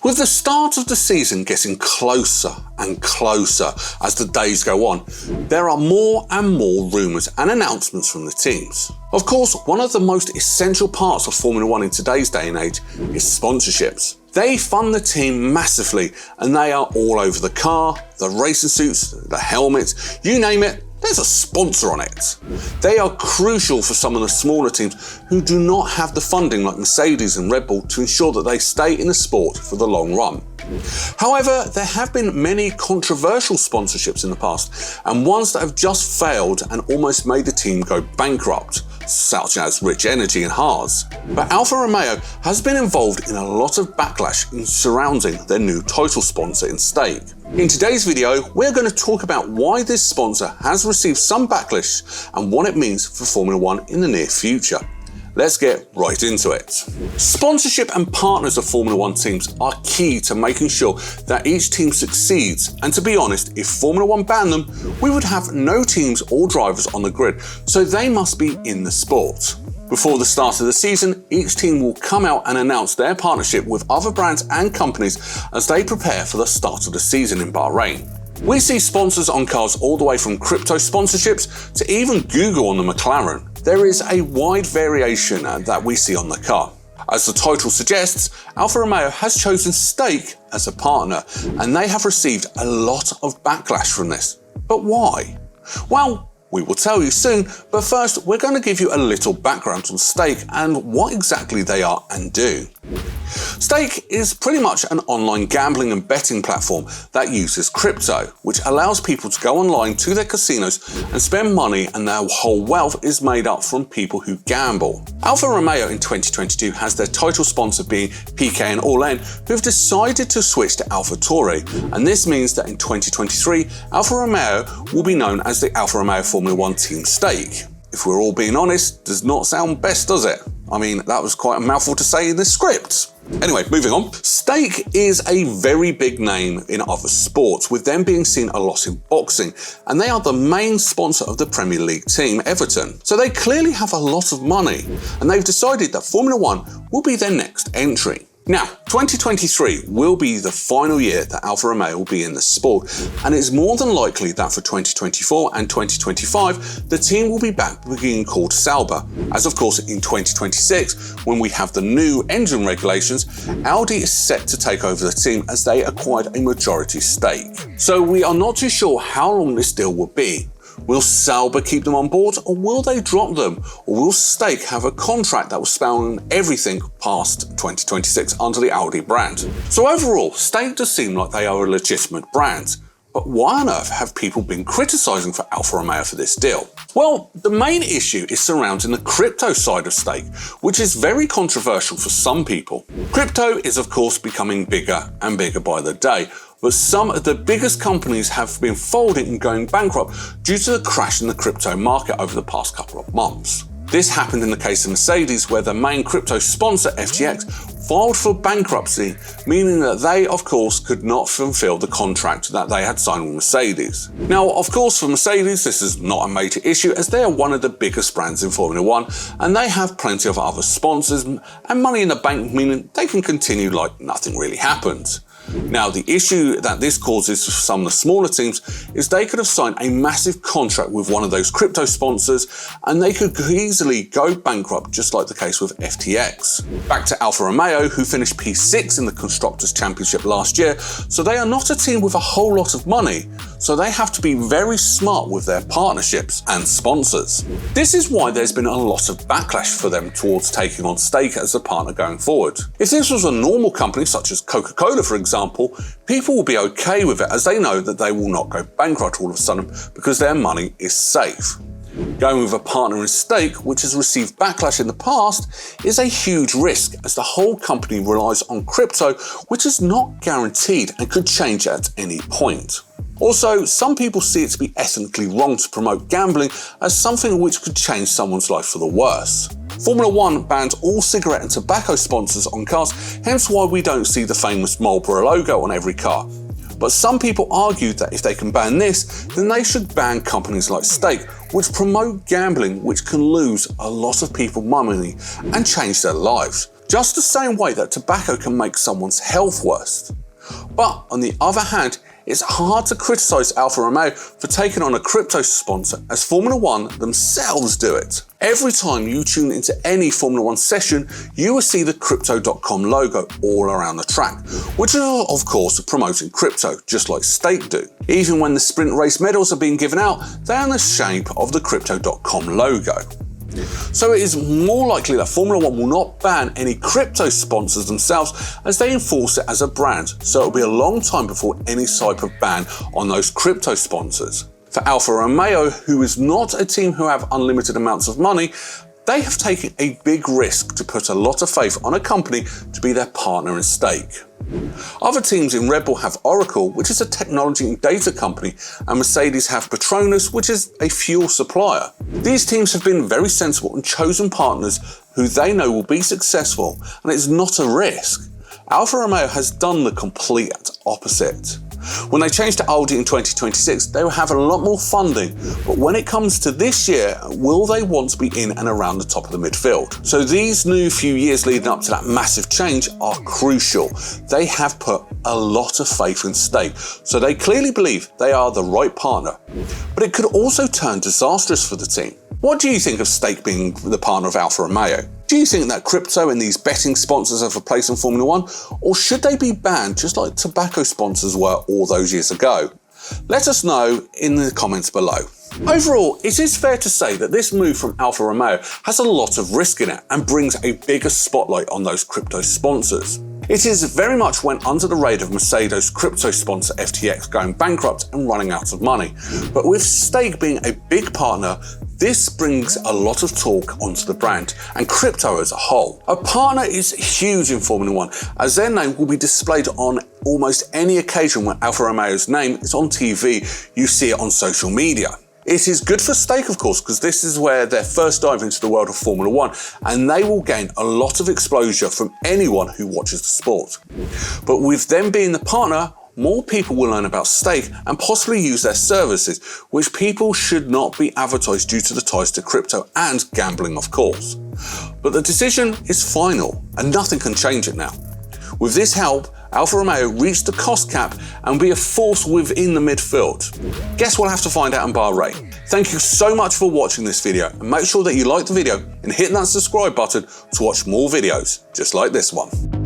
With the start of the season getting closer and closer as the days go on, there are more and more rumours and announcements from the teams. Of course, one of the most essential parts of Formula One in today's day and age is sponsorships. They fund the team massively, and they are all over the car, the racing suits, the helmets, you name it. There's a sponsor on it. They are crucial for some of the smaller teams who do not have the funding like Mercedes and Red Bull to ensure that they stay in the sport for the long run. However, there have been many controversial sponsorships in the past, and ones that have just failed and almost made the team go bankrupt, such as Rich Energy and Haas. But Alfa Romeo has been involved in a lot of backlash in surrounding their new title sponsor in stake. In today's video, we're going to talk about why this sponsor has received some backlash and what it means for Formula One in the near future. Let's get right into it. Sponsorship and partners of Formula One teams are key to making sure that each team succeeds, and to be honest, if Formula One banned them, we would have no teams or drivers on the grid, so they must be in the sport. Before the start of the season, each team will come out and announce their partnership with other brands and companies as they prepare for the start of the season in Bahrain. We see sponsors on cars all the way from crypto sponsorships to even Google on the McLaren. There is a wide variation that we see on the car. As the title suggests, Alfa Romeo has chosen Stake as a partner, and they have received a lot of backlash from this. But why? Well, we will tell you soon, but first we're going to give you a little background on Stake and what exactly they are and do. Stake is pretty much an online gambling and betting platform that uses crypto, which allows people to go online to their casinos and spend money, and their whole wealth is made up from people who gamble. Alfa Romeo in 2022 has their title sponsor being PK and All-In, who have decided to switch to AlphaTauri, and this means that in 2023, Alfa Romeo will be known as the Alfa Romeo Formula One Team Stake. If we're all being honest, does not sound best, does it? I mean, that was quite a mouthful to say in the script. Anyway, moving on. Stake is a very big name in other sports, with them being seen a lot in boxing, and they are the main sponsor of the Premier League team, Everton. So they clearly have a lot of money, and they've decided that Formula One will be their next entry. Now, 2023 will be the final year that Alfa Romeo will be in the sport, and it's more than likely that for 2024 and 2025, the team will be back being called Sauber, as of course in 2026, when we have the new engine regulations, Audi is set to take over the team as they acquired a majority stake. So we are not too sure how long this deal will be. Will Sauber keep them on board, or will they drop them? Or will Stake have a contract that will span everything past 2026 under the Audi brand? So overall, Stake does seem like they are a legitimate brand. But why on earth have people been criticising for Alfa Romeo for this deal? Well, the main issue is surrounding the crypto side of Stake, which is very controversial for some people. Crypto is of course becoming bigger and bigger by the day, but some of the biggest companies have been folding and going bankrupt due to the crash in the crypto market over the past couple of months. This happened in the case of Mercedes, where the main crypto sponsor, FTX, filed for bankruptcy, meaning that they, of course, could not fulfill the contract that they had signed with Mercedes. Now, of course, for Mercedes, this is not a major issue, as they are one of the biggest brands in Formula One, and they have plenty of other sponsors and money in the bank, meaning they can continue like nothing really happened. Now, the issue that this causes for some of the smaller teams is they could have signed a massive contract with one of those crypto sponsors, and they could easily go bankrupt, just like the case with FTX. Back to Alfa Romeo, who finished P6 in the Constructors' Championship last year, so they are not a team with a whole lot of money, so they have to be very smart with their partnerships and sponsors. This is why there's been a lot of backlash for them towards taking on Stake as a partner going forward. If this was a normal company such as Coca-Cola, for example, people will be okay with it, as they know that they will not go bankrupt all of a sudden because their money is safe. Going with a partner in Stake, which has received backlash in the past, is a huge risk, as the whole company relies on crypto, which is not guaranteed and could change at any point. Also, some people see it to be ethically wrong to promote gambling as something which could change someone's life for the worse. Formula One banned all cigarette and tobacco sponsors on cars, hence why we don't see the famous Marlboro logo on every car. But some people argued that if they can ban this, then they should ban companies like Stake, which promote gambling, which can lose a lot of people money and change their lives. just the same way that tobacco can make someone's health worse. But on the other hand, it's hard to criticise Alfa Romeo for taking on a crypto sponsor, as Formula One themselves do it. Every time you tune into any Formula One session, you will see the Crypto.com logo all around the track, which is of course promoting crypto, just like Stake do. Even when the sprint race medals are being given out, they are in the shape of the Crypto.com logo. So it is more likely that Formula One will not ban any crypto sponsors themselves, as they enforce it as a brand, so it will be a long time before any type of ban on those crypto sponsors. For Alfa Romeo, who is not a team who have unlimited amounts of money, they have taken a big risk to put a lot of faith on a company to be their partner in Stake. Other teams in Red Bull have Oracle, which is a technology and data company, and Mercedes have Petronas, which is a fuel supplier. These teams have been very sensible and chosen partners who they know will be successful, and it's not a risk. Alfa Romeo has done the complete opposite. When they change to Audi in 2026, they will have a lot more funding, but when it comes to this year, will they want to be in and around the top of the midfield? So these new few years leading up to that massive change are crucial. They have put a lot of faith in Stake, so they clearly believe they are the right partner. But it could also turn disastrous for the team. What do you think of Stake being the partner of Alfa Romeo? Do you think that crypto and these betting sponsors have a place in Formula One, or should they be banned just like tobacco sponsors were all those years ago? Let us know in the comments below. Overall, it is fair to say that this move from Alfa Romeo has a lot of risk in it and brings a bigger spotlight on those crypto sponsors. It is very much went under the radar of Mercedes' crypto sponsor FTX going bankrupt and running out of money. But with Stake being a big partner, this brings a lot of talk onto the brand and crypto as a whole. A partner is huge in Formula One, as their name will be displayed on almost any occasion when Alfa Romeo's name is on TV, you see it on social media. It is good for Stake, of course, because this is where their first dive into the world of Formula One, and they will gain a lot of exposure from anyone who watches the sport. But with them being the partner, more people will learn about Stake and possibly use their services, which people should not be advertised due to the ties to crypto and gambling, of course. But the decision is final, and nothing can change it now. With this help, Alfa Romeo reached the cost cap and will be a force within the midfield. Guess we'll have to find out in Bahrain. Thank you so much for watching this video, and make sure that you like the video and hit that subscribe button to watch more videos just like this one.